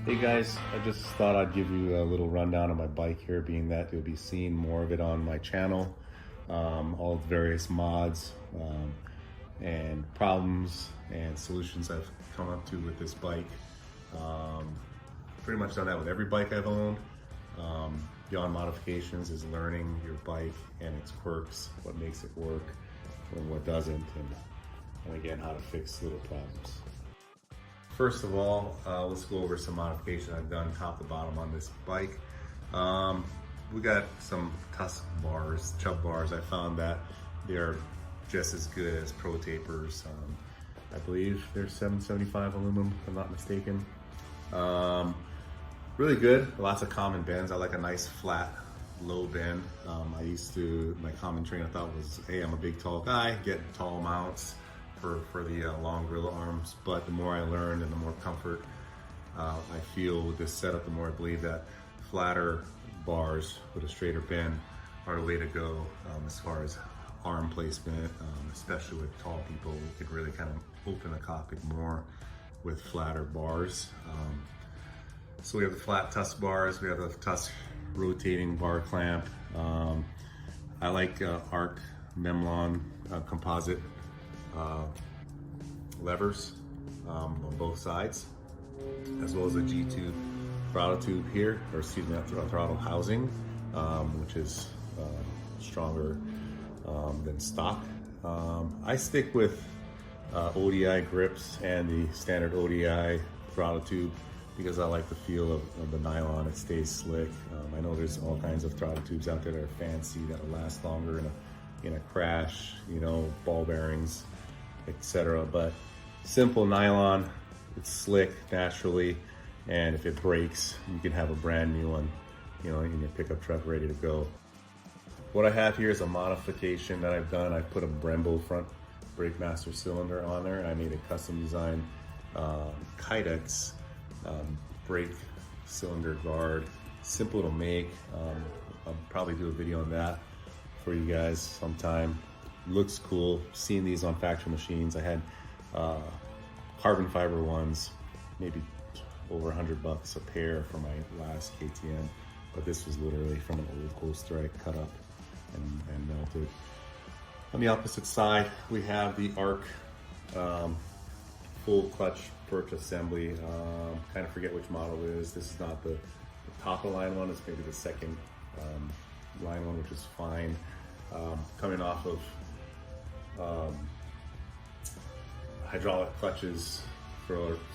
Hey guys, I just thought I'd give you a little rundown of my bike here, being that you'll be seeing more of it on my channel. All the various mods and problems and solutions I've come up to with this bike. Pretty much done that with every bike I've owned. Beyond modifications is learning your bike and its quirks, what makes it work and what doesn't, and again, how to fix little problems. First of all, let's go over some modification I've done top to bottom on this bike. We got some tusk bars, chub bars. I found that they're just as good as pro tapers. I believe they're 775 aluminum, if I'm not mistaken. Really good, lots of common bends. I like a nice flat, low bend. My common train I thought was, hey, I'm a big tall guy, get tall mounts for the long gorilla arms, but the more I learned and the more comfort I feel with this setup, the more I believe that flatter bars with a straighter bend are the way to go as far as arm placement, especially with tall people. We could really kind of open the cockpit more with flatter bars. So we have the flat tusk bars, we have the tusk rotating bar clamp. I like Arc Memlon composite levers on both sides, as well as a G-tube throttle tube here, or excuse me, throttle housing, which is stronger than stock. I stick with ODI grips and the standard ODI throttle tube because I like the feel of the nylon. It stays slick. I know there's all kinds of throttle tubes out there that are fancy, that will last longer in a crash, you know, ball bearings, etc. But simple nylon, it's slick naturally, and if it breaks, you can have a brand new one, you know, in your pickup truck ready to go. What I have here is a modification that I've done. I put a Brembo front brake master cylinder on there. I made a custom design Kydex brake cylinder guard. Simple to make. I'll probably do a video on that for you guys sometime. Looks cool. Seeing these on factory machines. I had carbon fiber ones, maybe over $100 a pair for my last KTM, but this was literally from an old coaster I cut up and melted. On the opposite side, we have the Arc full clutch perch assembly. Kind of forget which model it is. This is not the top of line one. It's maybe the second line one, which is fine. Coming off of hydraulic clutches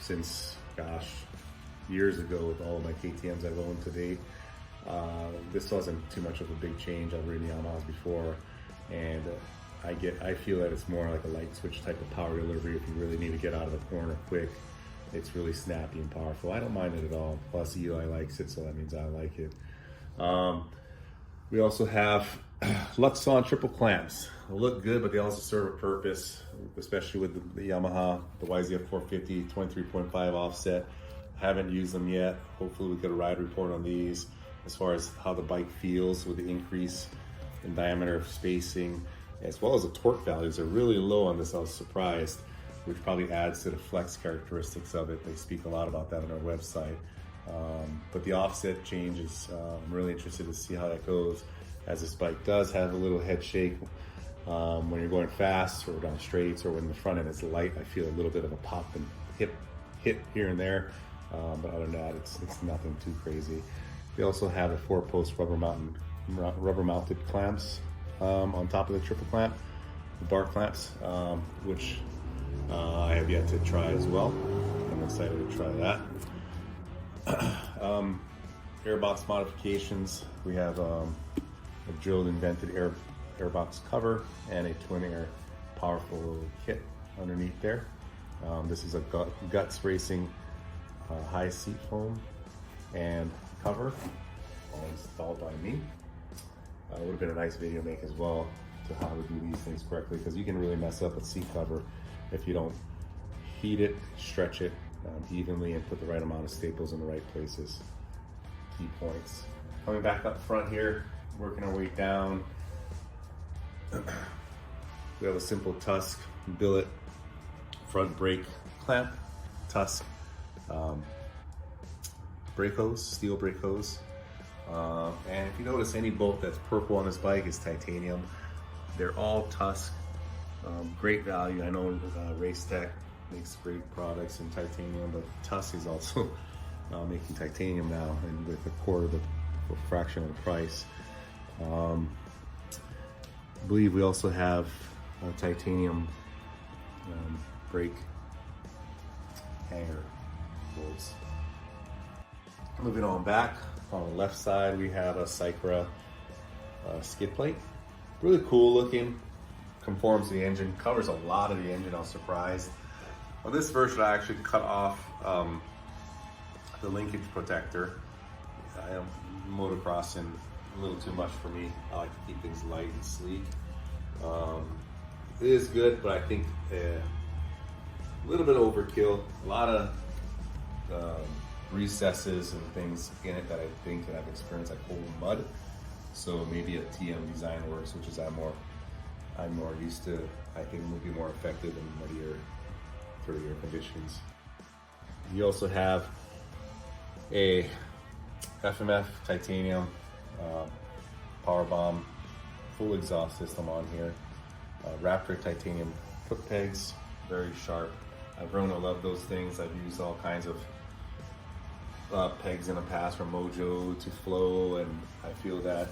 since, gosh, years ago with all of my KTMs I've owned to date. This wasn't too much of a big change. I've ridden Yamahas before, and I feel that it's more like a light switch type of power delivery if you really need to get out of the corner quick. It's really snappy and powerful. I don't mind it at all. Plus Eli likes it, so that means I like it. We also have Luxon triple clamps. They look good, but they also serve a purpose, especially with the Yamaha, the YZ450 23.5 offset. Haven't used them yet. Hopefully we get a ride report on these as far as how the bike feels with the increase in diameter of spacing, as well as the torque values are really low on this. I was surprised, which probably adds to the flex characteristics of it. They speak a lot about that on our website. But the offset changes, I'm really interested to see how that goes, as this bike does have a little head shake when you're going fast or down straights, or when the front end is light. I feel a little bit of a pop and hit here and there, but other than that, it's nothing too crazy. They also have a 4-post rubber mounted clamps on top of the triple clamp, the bar clamps, which I have yet to try as well. I'm excited to try that. Airbox modifications. We have a drilled invented airbox cover and a twin air powerful kit underneath there. This is a Guts Racing high seat foam and cover, all installed by me. It would have been a nice video to make as well to how to do these things correctly, because you can really mess up a seat cover if you don't heat it, stretch it evenly, and put the right amount of staples in the right places. Key points. Coming back up front here, working our way down. We have a simple Tusk billet front brake clamp, Tusk brake hose, steel brake hose. And if you notice, any bolt that's purple on this bike is titanium. They're all Tusk. Great value. I know Race Tech makes great products in titanium, but Tusk is also making titanium now, and with a quarter of the fraction of the price. I believe we also have titanium brake hanger bolts. Moving on back, on the left side we have a Cycra skid plate. Really cool looking, conforms to the engine, covers a lot of the engine. I was surprised. On this version I actually cut off the linkage protector. Motocrossing a little too much for me. I like to keep things light and sleek. It is good, but I think a little bit overkill. A lot of recesses and things in it that I think that I've experienced, like holding mud. So maybe a TM design works, which is I'm more used to. I think would be more effective in muddier, dirtier conditions. You also have a FMF titanium power bomb full exhaust system on here. Raptor titanium foot pegs, very sharp. I've grown to love those things. I've used all kinds of pegs in the past, from Mojo to Flow, and I feel that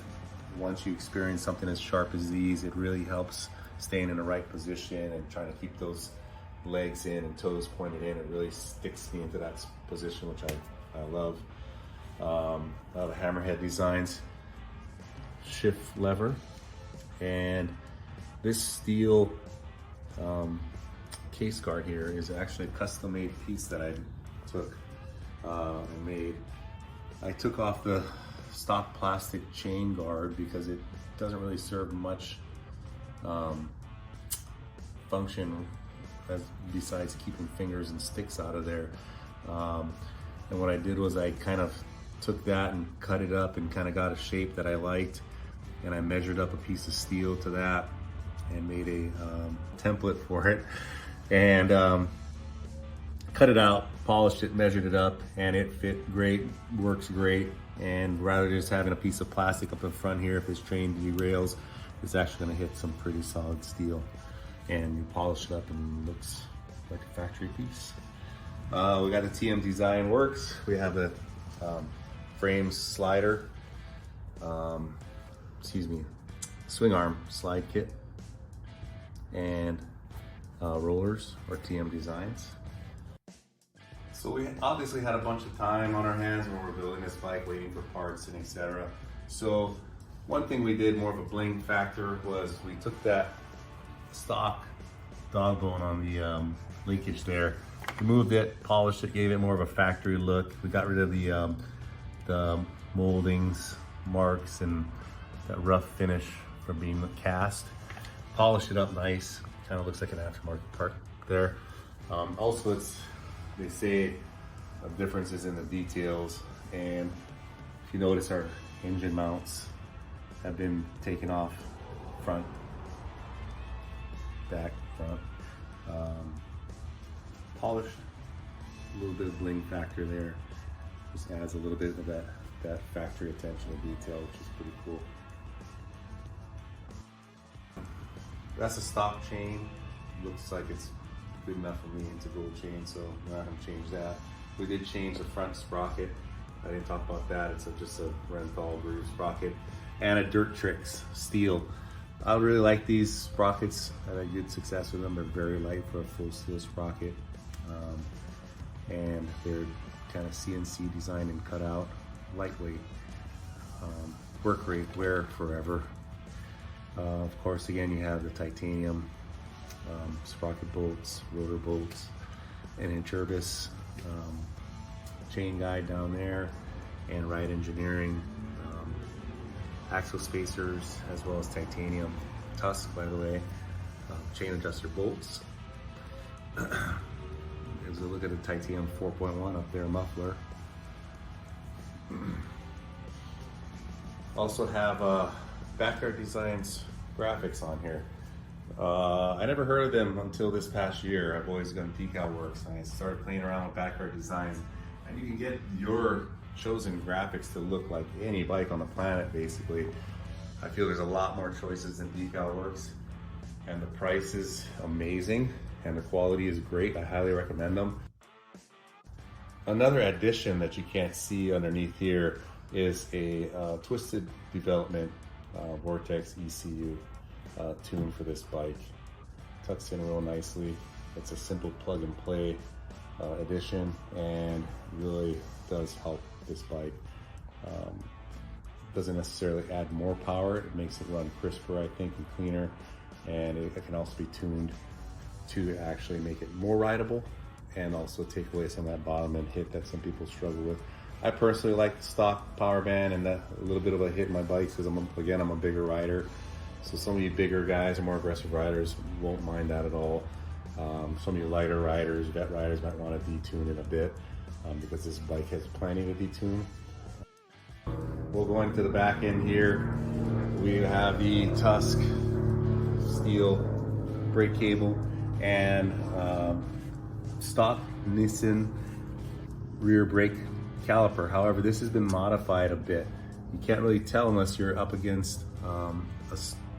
once you experience something as sharp as these, it really helps staying in the right position and trying to keep those legs in and toes pointed in. It really sticks me into that position, which I love. A lot of hammerhead designs, shift lever, and this steel case guard here is actually a custom made piece that I took and made. I took off the stock plastic chain guard because it doesn't really serve much function besides keeping fingers and sticks out of there. And what I did was I kind of took that and cut it up and kind of got a shape that I liked, and I measured up a piece of steel to that and made a template for it, and cut it out, polished it, measured it up, and it fit great, works great. And rather than just having a piece of plastic up in front here, if this train derails, it's actually going to hit some pretty solid steel, and you polish it up and it looks like a factory piece. We got the TM Design Works. We have a frame slider, swing arm slide kit, and rollers or TM Designs. So we obviously had a bunch of time on our hands when we were building this bike, waiting for parts and etc. So one thing we did, more of a bling factor, was we took that stock dog bone on the linkage there, removed it, polished it, gave it more of a factory look. We got rid of the moldings, marks, and that rough finish from being cast. Polished it up nice, kind of looks like an aftermarket part there. Also, they say differences in the details, and if you notice, our engine mounts have been taken off front, back, front, polished. A little bit of bling factor there, just adds a little bit of that factory attention to detail, which is pretty cool. That's a stock chain. Looks like it's good enough for me. It's a gold chain, so I'm not gonna change that. We did change the front sprocket. I didn't talk about that. It's just a Renthal groove sprocket and a Dirt Tricks steel. I really like these sprockets. I had good success with them. They're very light for a full steel sprocket, and they're kind of CNC designed and cut out, lightweight, work rate, wear forever. Of course, again, you have the titanium sprocket bolts, rotor bolts, and Interbis chain guide down there, and Ride Engineering axle spacers, as well as titanium Tusk, by the way, chain adjuster bolts. There's a look at the titanium 4.1 up there, muffler. Also have Backyard Designs graphics on here. I never heard of them until this past year. I've always done Decal Works, and I started playing around with Backyard Designs, and you can get your chosen graphics to look like any bike on the planet, basically. I feel there's a lot more choices than Decal Works, and the price is amazing, and the quality is great. I highly recommend them. Another addition that you can't see underneath here is a twisted development Vortex ECU tune for this bike. Tucks in real nicely. It's a simple plug and play addition, and really does help this bike. Doesn't necessarily add more power. It makes it run crisper, I think, and cleaner. And it can also be tuned to actually make it more rideable and also take away some of that bottom end hit that some people struggle with. I personally like the stock power band and a little bit of a hit in my bikes because I'm a bigger rider. So some of you bigger guys or more aggressive riders won't mind that at all. Some of you lighter riders, vet riders might want to detune it a bit because this bike has plenty to detune. We'll go into the back end here. We have the Tusk steel brake cable and stock Nissan rear brake caliper. However, this has been modified a bit. You can't really tell unless you're up against a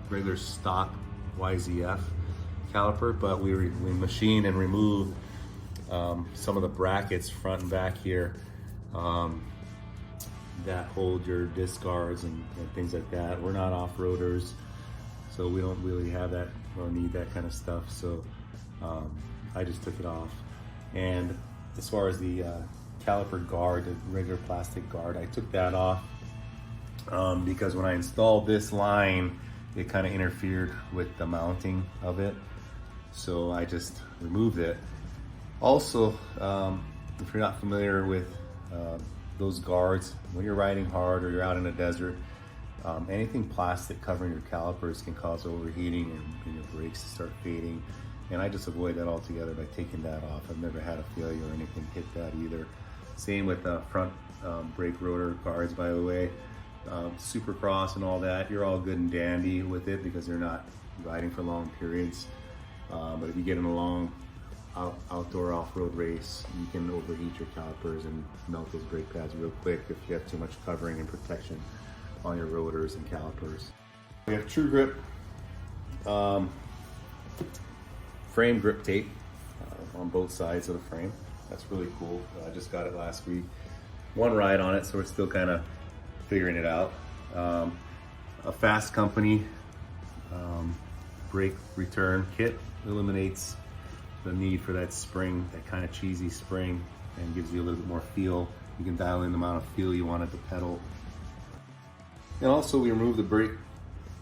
regular stock YZ450F caliper, but we machined and removed some of the brackets front and back here that hold your disc guards and things like that. We're not off-roaders, so we don't really have that or need that kind of stuff. So I just took it off. And as far as the caliper guard, the regular plastic guard, I took that off because when I installed this line, it kind of interfered with the mounting of it. So I just removed it. Also, if you're not familiar with those guards, when you're riding hard or you're out in the desert, anything plastic covering your calipers can cause overheating and your brakes to start fading. And I just avoid that altogether by taking that off. I've never had a failure or anything hit that either. Same with the front brake rotor guards, by the way. Supercross and all that, you're all good and dandy with it because you're not riding for long periods. But if you get in a long outdoor off-road race, you can overheat your calipers and melt those brake pads real quick if you have too much covering and protection on your rotors and calipers. We have True Grip frame grip tape on both sides of the frame. That's really cool. I just got it last week. One ride on it, so we're still kind of figuring it out. A Fast Company brake return kit eliminates the need for that spring, that kind of cheesy spring, and gives you a little bit more feel. You can dial in the amount of feel you want at the pedal. And also we removed the brake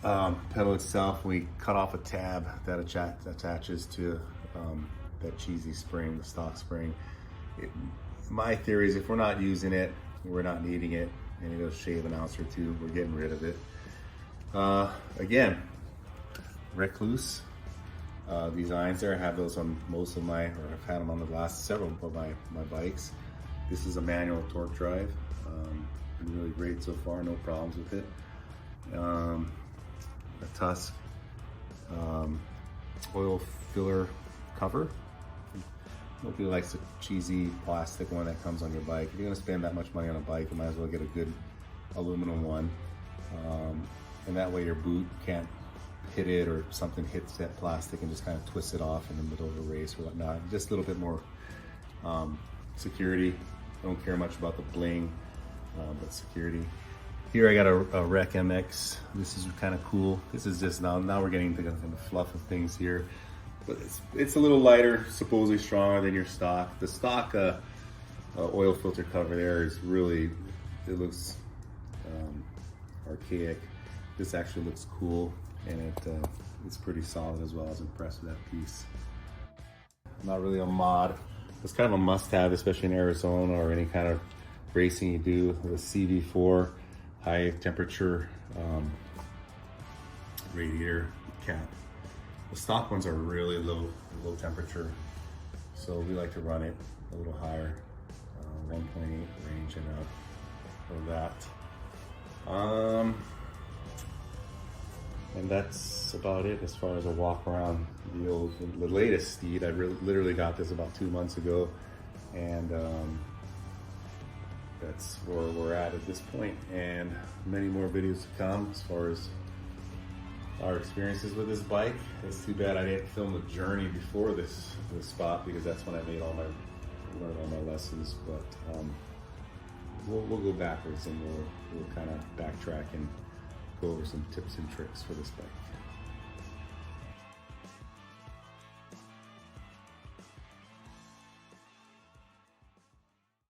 pedal itself. We cut off a tab that attaches to that cheesy spring, the stock spring. My theory is if we're not using it, we're not needing it, and it'll shave an ounce or two, we're getting rid of it. Again, Recluse designs there. I have those on most of my, or I've had them on the last several of my bikes. This is a manual torque drive. Been really great so far, no problems with it. A Tusk oil filler cover. Nobody likes the cheesy plastic one that comes on your bike. If you're gonna spend that much money on a bike, you might as well get a good aluminum one. And that way your boot can't hit it or something hits that plastic and just kind of twists it off in the middle of a race or whatnot. Just a little bit more security. I don't care much about the bling, but security. Here I got a Rec MX. This is kind of cool. This is just, now we're getting into the fluff of things here. But it's a little lighter, supposedly stronger than your stock. The stock oil filter cover there is really, it looks archaic. This actually looks cool, and it's pretty solid as well. I was impressed with that piece. Not really a mod. It's kind of a must-have, especially in Arizona or any kind of racing you do. The CV4 high temperature radiator cap. The stock ones are really low temperature, so we like to run it a little higher, 1.8 range and up for that. And that's about it as far as a walk around the latest Steed. I literally got this about 2 months ago, and that's where we're at this point, and many more videos to come as far as our experiences with this bike. It's too bad I didn't film the journey before this spot, because that's when I learned all my lessons. But we'll go backwards, and we'll kind of backtrack and go over some tips and tricks for this bike.